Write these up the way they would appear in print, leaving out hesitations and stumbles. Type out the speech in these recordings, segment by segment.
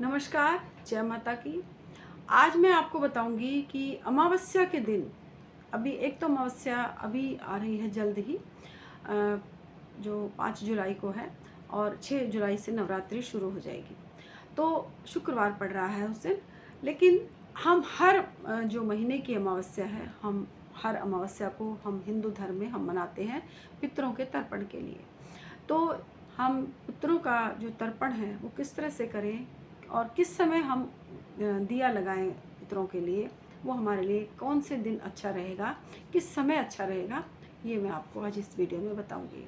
नमस्कार, जय माता की। आज मैं आपको बताऊंगी कि अमावस्या के दिन, अभी एक तो अमावस्या अभी आ रही है जल्द ही, जो 5 जुलाई को है और 6 जुलाई से नवरात्रि शुरू हो जाएगी। तो शुक्रवार पड़ रहा है उस दिन। लेकिन हम हर जो महीने की अमावस्या है, हम हर अमावस्या को हम हिंदू धर्म में हम मनाते हैं पितरों के तर्पण के लिए। तो हम पितरों का जो तर्पण है वो किस तरह से करें और किस समय हम दिया लगाएं पितरों के लिए, वो हमारे लिए कौन से दिन अच्छा रहेगा, किस समय अच्छा रहेगा, ये मैं आपको आज इस वीडियो में बताऊंगी।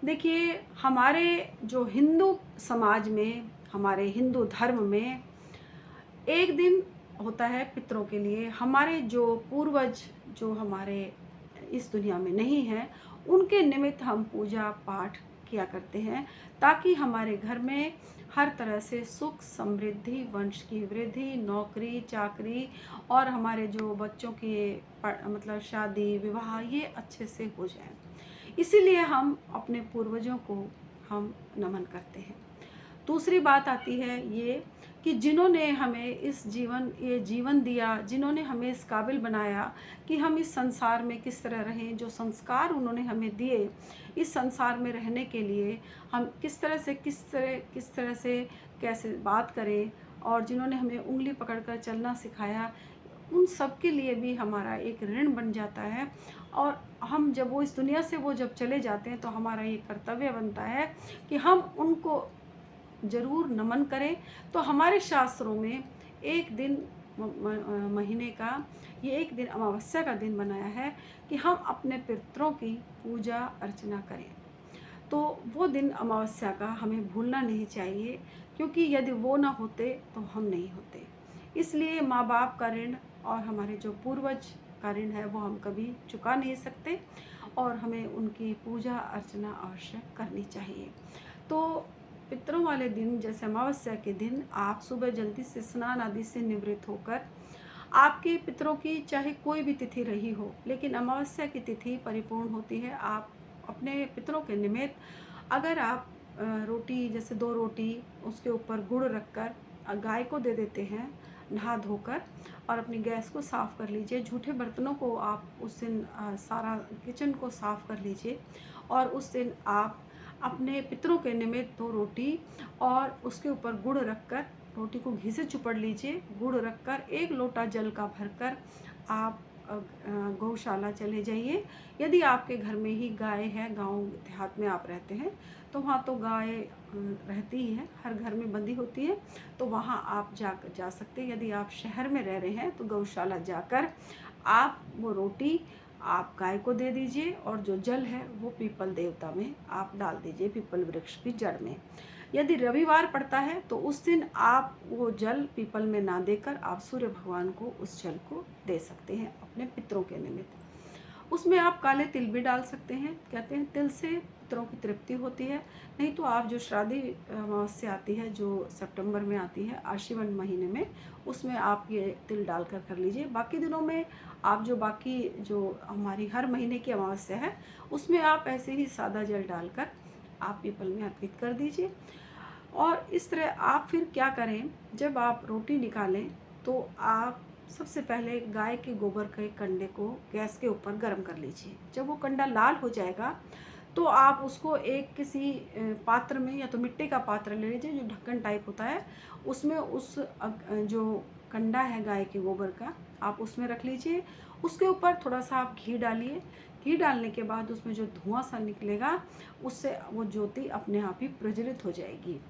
देखिए, हमारे जो हिंदू समाज में, हमारे हिंदू धर्म में एक दिन होता है पितरों के लिए। हमारे जो पूर्वज जो हमारे इस दुनिया में नहीं हैं, उनके निमित्त हम पूजा पाठ किया करते हैं, ताकि हमारे घर में हर तरह से सुख समृद्धि, वंश की वृद्धि, नौकरी चाकरी और हमारे जो बच्चों की मतलब शादी विवाह ये अच्छे से हो जाए। इसीलिए हम अपने पूर्वजों को हम नमन करते हैं। दूसरी बात आती है ये कि जिन्होंने हमें ये जीवन दिया, जिन्होंने हमें इस काबिल बनाया कि हम इस संसार में किस तरह रहें, जो संस्कार उन्होंने हमें दिए इस संसार में रहने के लिए, हम किस तरह से कैसे बात करें, और जिन्होंने हमें उंगली पकड़कर चलना सिखाया, उन सब के लिए भी हमारा एक ऋण बन जाता है। और हम जब वो इस दुनिया से वो जब चले जाते हैं तो हमारा ये कर्तव्य बनता है कि हम उनको ज़रूर नमन करें। तो हमारे शास्त्रों में एक दिन महीने का ये एक दिन अमावस्या का दिन बनाया है कि हम अपने पितरों की पूजा अर्चना करें। तो वो दिन अमावस्या का हमें भूलना नहीं चाहिए, क्योंकि यदि वो ना होते तो हम नहीं होते। इसलिए माँ बाप का ऋण और हमारे जो पूर्वज का ऋण है वो हम कभी चुका नहीं सकते, और हमें उनकी पूजा अर्चना अवश्य करनी चाहिए। तो पितरों वाले दिन, जैसे अमावस्या के दिन, आप सुबह जल्दी से स्नान आदि से निवृत्त होकर, आपके पितरों की चाहे कोई भी तिथि रही हो, लेकिन अमावस्या की तिथि परिपूर्ण होती है। आप अपने पितरों के निमित्त अगर आप रोटी, जैसे 2 रोटी, उसके ऊपर गुड़ रखकर गाय को दे देते हैं नहा धोकर, और अपनी गैस को साफ़ कर लीजिए। झूठे बर्तनों को आप उस दिन सारा किचन को साफ़ कर लीजिए, और उस दिन आप अपने पितरों के निमित्त 2 रोटी और उसके ऊपर गुड़ रखकर, रोटी को घी से चुपड़ लीजिए, गुड़ रखकर 1 लोटा जल का भरकर आप गौशाला चले जाइए। यदि आपके घर में ही गाय है, गांव देहात में आप रहते हैं, तो वहाँ तो गाय रहती ही है, हर घर में बंधी होती है, तो वहाँ आप जा सकते हैं। यदि आप शहर में रह रहे हैं तो गौशाला जाकर आप वो रोटी आप गाय को दे दीजिए, और जो जल है वो पीपल देवता में आप डाल दीजिए, पीपल वृक्ष की जड़ में। यदि रविवार पड़ता है तो उस दिन आप वो जल पीपल में ना देकर आप सूर्य भगवान को उस जल को दे सकते हैं अपने पितरों के निमित्त। उसमें आप काले तिल भी डाल सकते हैं। कहते हैं तिल से पितरों की तृप्ति होती है। नहीं तो आप जो श्राद्धी अमावस्या आती है, जो सितंबर में आती है, आश्विन महीने में, उसमें आप ये तिल डालकर कर लीजिए। बाकी दिनों में आप बाकी जो हमारी हर महीने की अमावस्या है, उसमें आप ऐसे ही सादा जल डालकर आप पीपल में अर्पित कर दीजिए। और इस तरह आप फिर क्या करें, जब आप रोटी निकालें तो आप सबसे पहले गाय के गोबर के कंडे को गैस के ऊपर गर्म कर लीजिए। जब वो कंडा लाल हो जाएगा तो आप उसको एक किसी पात्र में, या तो मिट्टी का पात्र ले लीजिए जो ढक्कन टाइप होता है, उसमें उस जो कंडा है गाय के गोबर का, आप उसमें रख लीजिए। उसके ऊपर थोड़ा सा आप घी डालिए। घी डालने के बाद उसमें जो धुआं सा निकलेगा, उससे वो ज्योति अपने आप ही प्रज्वलित हो जाएगी।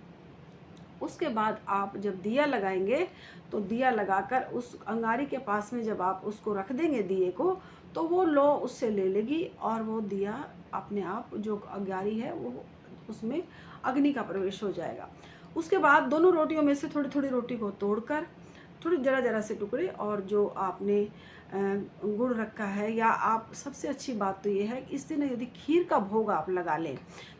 उसके बाद आप जब दिया लगाएंगे तो दिया लगाकर उस अंगारी के पास में जब आप उसको रख देंगे दिए को, तो वो लो उससे ले लेगी, और वो दिया अपने आप, जो अंगारी है वो, उसमें अग्नि का प्रवेश हो जाएगा। उसके बाद दोनों रोटियों में से थोड़ी थोड़ी रोटी को तोड़कर, थोड़ी जरा जरा से टुकड़े, और जो आपने गुड़ रखा है, या आप, सबसे अच्छी बात तो ये है इस दिन यदि खीर का भोग आप लगा लें,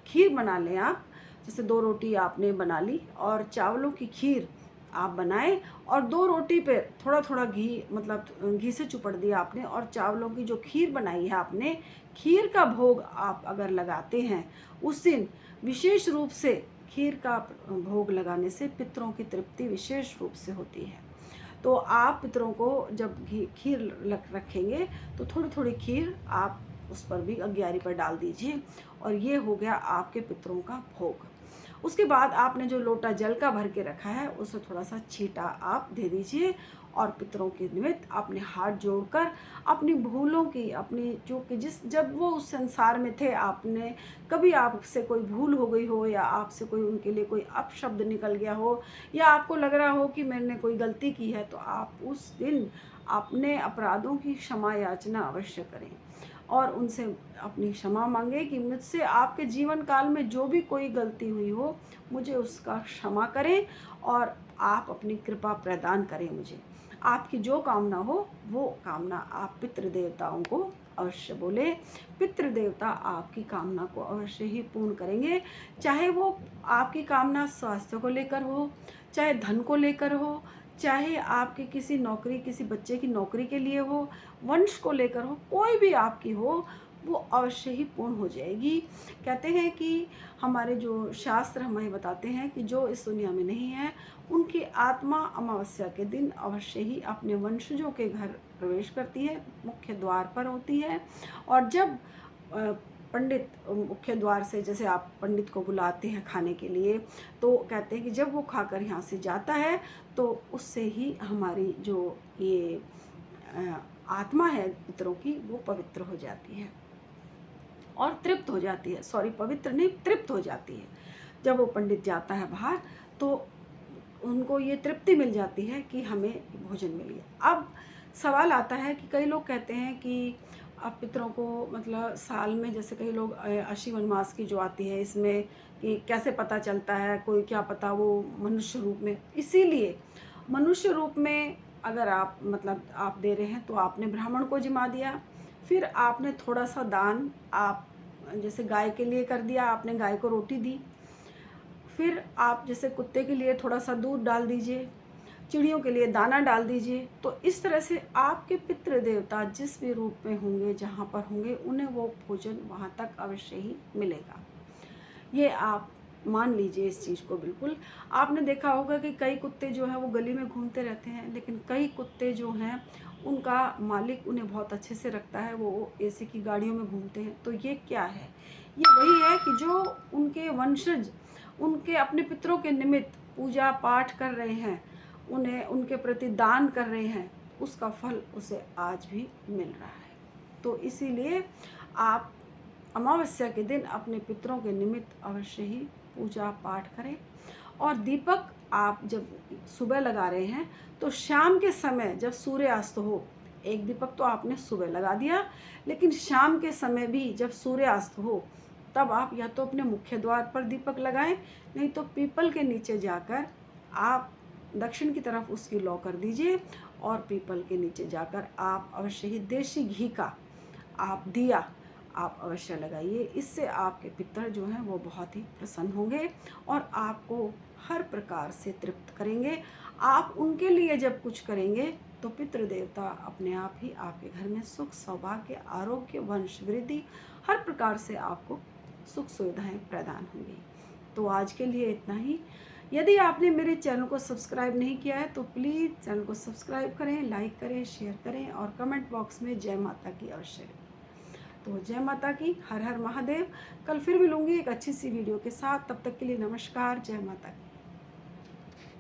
खीर बना लें आप, जैसे 2 रोटी आपने बना ली और चावलों की खीर आप बनाएं, और 2 रोटी पे थोड़ा थोड़ा घी, मतलब घी से चुपड़ दिया आपने, और चावलों की जो खीर बनाई है आपने, खीर का भोग आप अगर लगाते हैं उस दिन, विशेष रूप से खीर का भोग लगाने से पितरों की तृप्ति विशेष रूप से होती है। तो आप पितरों को जब खीर रखेंगे तो थोड़ी थोड़ी खीर आप उस पर भी अग्यारी पर डाल दीजिए, और ये हो गया आपके पितरों का भोग। उसके बाद आपने जो लोटा जल का भर के रखा है उसे थोड़ा सा छींटा आप दे दीजिए, और पितरों के निमित्त अपने हाथ जोड़कर अपनी भूलों की, अपनी जो कि जब वो उस संसार में थे, आपने कभी आपसे कोई भूल हो गई हो, या आपसे कोई उनके लिए कोई अपशब्द निकल गया हो, या आपको लग रहा हो कि मैंने कोई गलती की है, तो आप उस दिन अपने अपराधों की क्षमा याचना अवश्य करें और उनसे अपनी क्षमा मांगे कि मुझसे आपके जीवन काल में जो भी कोई गलती हुई हो मुझे उसका क्षमा करें, और आप अपनी कृपा प्रदान करें मुझे। आपकी जो कामना हो वो कामना आप पितृ देवताओं को अवश्य बोले। पितृ देवता आपकी कामना को अवश्य ही पूर्ण करेंगे, चाहे वो आपकी कामना स्वास्थ्य को लेकर हो, चाहे धन को लेकर हो, चाहे आपकी किसी नौकरी, किसी बच्चे की नौकरी के लिए हो, वंश को लेकर हो, कोई भी आपकी हो, वो अवश्य ही पूर्ण हो जाएगी। कहते हैं कि हमारे जो शास्त्र हमें बताते हैं कि जो इस दुनिया में नहीं है उनकी आत्मा अमावस्या के दिन अवश्य ही अपने वंशजों के घर प्रवेश करती है, मुख्य द्वार पर होती है। और जब पंडित मुख्य द्वार से, जैसे आप पंडित को बुलाते हैं खाने के लिए, तो कहते हैं कि जब वो खाकर यहाँ से जाता है तो उससे ही हमारी जो ये आत्मा है पितरों की वो पवित्र हो जाती है और तृप्त हो जाती है। सॉरी, पवित्र नहीं, तृप्त हो जाती है। जब वो पंडित जाता है बाहर तो उनको ये तृप्ति मिल जाती है कि हमें भोजन मिल गया। अब सवाल आता है कि कई लोग कहते हैं कि अब पितरों को मतलब साल में, जैसे कई लोग अश्विन मास की जो आती है इसमें कि कैसे पता चलता है, कोई क्या पता वो मनुष्य रूप में। इसीलिए मनुष्य रूप में अगर आप मतलब आप दे रहे हैं तो आपने ब्राह्मण को जिमा दिया, फिर आपने थोड़ा सा दान, आप जैसे गाय के लिए कर दिया, आपने गाय को रोटी दी, फिर आप जैसे कुत्ते के लिए थोड़ा सा दूध डाल दीजिए, चिड़ियों के लिए दाना डाल दीजिए। तो इस तरह से आपके पितृ देवता जिस भी रूप में होंगे, जहाँ पर होंगे, उन्हें वो भोजन वहाँ तक अवश्य ही मिलेगा। ये आप मान लीजिए इस चीज़ को बिल्कुल। आपने देखा होगा कि कई कुत्ते जो हैं वो गली में घूमते रहते हैं, लेकिन कई कुत्ते जो हैं उनका मालिक उन्हें बहुत अच्छे से रखता है, वो एसी की गाड़ियों में घूमते हैं। तो ये क्या है? ये वही है कि जो उनके वंशज उनके अपने पितरों के निमित्त पूजा पाठ कर रहे हैं, उन्हें उनके प्रति दान कर रहे हैं, उसका फल उसे आज भी मिल रहा है। तो इसीलिए आप अमावस्या के दिन अपने पितरों के निमित्त अवश्य ही पूजा पाठ करें। और दीपक आप जब सुबह लगा रहे हैं तो शाम के समय जब सूर्यास्त हो, एक दीपक तो आपने सुबह लगा दिया, लेकिन शाम के समय भी जब सूर्यास्त हो तब आप या तो अपने मुख्य द्वार पर दीपक लगाएं, नहीं तो पीपल के नीचे जाकर आप दक्षिण की तरफ उसकी लौ कर दीजिए, और पीपल के नीचे जाकर आप अवश्य ही देसी घी का आप दिया आप अवश्य लगाइए। इससे आपके पितर जो हैं वो बहुत ही प्रसन्न होंगे और आपको हर प्रकार से तृप्त करेंगे। आप उनके लिए जब कुछ करेंगे तो पितृ देवता अपने आप ही आपके घर में सुख, सौभाग्य, आरोग्य, वंश वृद्धि, हर प्रकार से आपको सुख सुविधाएं प्रदान होंगी। तो आज के लिए इतना ही। यदि आपने मेरे चैनल को सब्सक्राइब नहीं किया है तो प्लीज़ चैनल को सब्सक्राइब करें, लाइक करें, शेयर करें और कमेंट बॉक्स में जय माता की अवश्य लिखें। तो जय माता की, हर हर महादेव। कल फिर मिलूंगी एक अच्छी सी वीडियो के साथ। तब तक के लिए नमस्कार, जय माता की।